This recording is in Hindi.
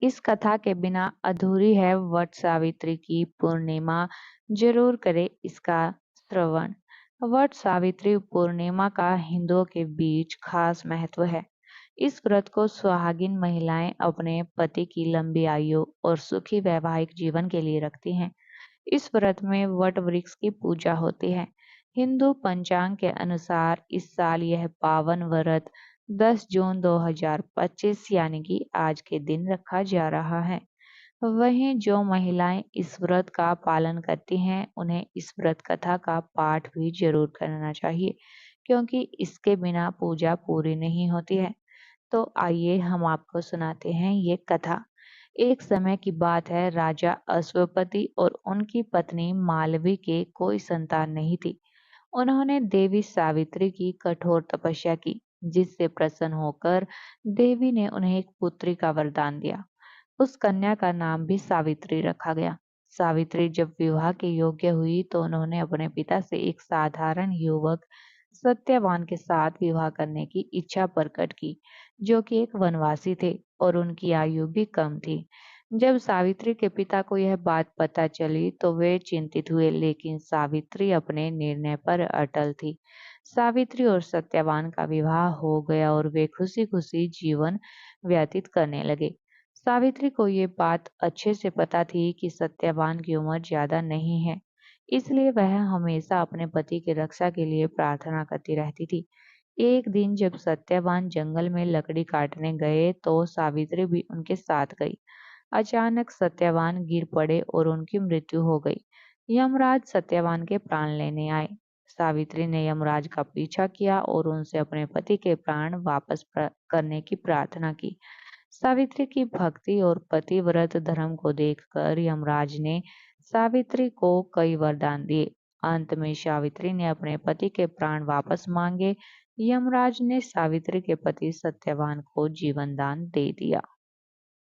इस कथा के बिना अधूरी है वट सावित्री की पूर्णिमा। जरूर करें इसका श्रवण। वट सावित्री पूर्णिमा का हिंदुओं के बीच खास महत्व है। इस व्रत को सुहागिन महिलाएं अपने पति की लंबी आयु और सुखी वैवाहिक जीवन के लिए रखती हैं। इस व्रत में वट वृक्ष की पूजा होती है। हिंदू पंचांग के अनुसार इस साल यह पावन व्रत 10 जून 2025 यानी कि आज के दिन रखा जा रहा है। वहीं जो महिलाएं इस व्रत का पालन करती हैं, उन्हें इस व्रत कथा का पाठ भी जरूर करना चाहिए, क्योंकि इसके बिना पूजा पूरी नहीं होती है। तो आइए हम आपको सुनाते हैं ये कथा। एक समय की बात है, राजा अश्वपति और उनकी पत्नी मालवी के कोई संतान नहीं थी। उन्होंने देवी सावित्री की कठोर तपस्या की, जिससे प्रसन्न होकर देवी ने उन्हें एक पुत्री का वरदान दिया। उस कन्या का नाम भी सावित्री रखा गया। सावित्री जब विवाह के योग्य हुई तो उन्होंने अपने पिता से एक साधारण युवक सत्यवान के साथ विवाह करने की इच्छा प्रकट की, जो कि एक वनवासी थे और उनकी आयु भी कम थी। जब सावित्री के पिता को यह बात पता चली तो वे चिंतित हुए, लेकिन सावित्री अपने निर्णय पर अटल थी। सावित्री और सत्यवान का विवाह हो गया और वे खुशी खुशी जीवन व्यतीत करने लगे। सावित्री को ये बात अच्छे से पता थी कि सत्यवान की उम्र ज्यादा नहीं है, इसलिए वह हमेशा अपने पति की रक्षा के लिए प्रार्थना करती रहती थी। एक दिन जब सत्यवान जंगल में लकड़ी काटने गए तो सावित्री भी उनके साथ गई। अचानक सत्यवान गिर पड़े और उनकी मृत्यु हो गई। यमराज सत्यवान के प्राण लेने आए। सावित्री ने यमराज का पीछा किया और उनसे अपने पति के प्राण वापस करने की प्रार्थना की। सावित्री की भक्ति और पतिव्रत धर्म को देखकर यमराज ने सावित्री को कई वरदान दिए। अंत में सावित्री ने अपने पति के प्राण वापस मांगे। यमराज ने सावित्री के पति सत्यवान को जीवन दान दे दिया।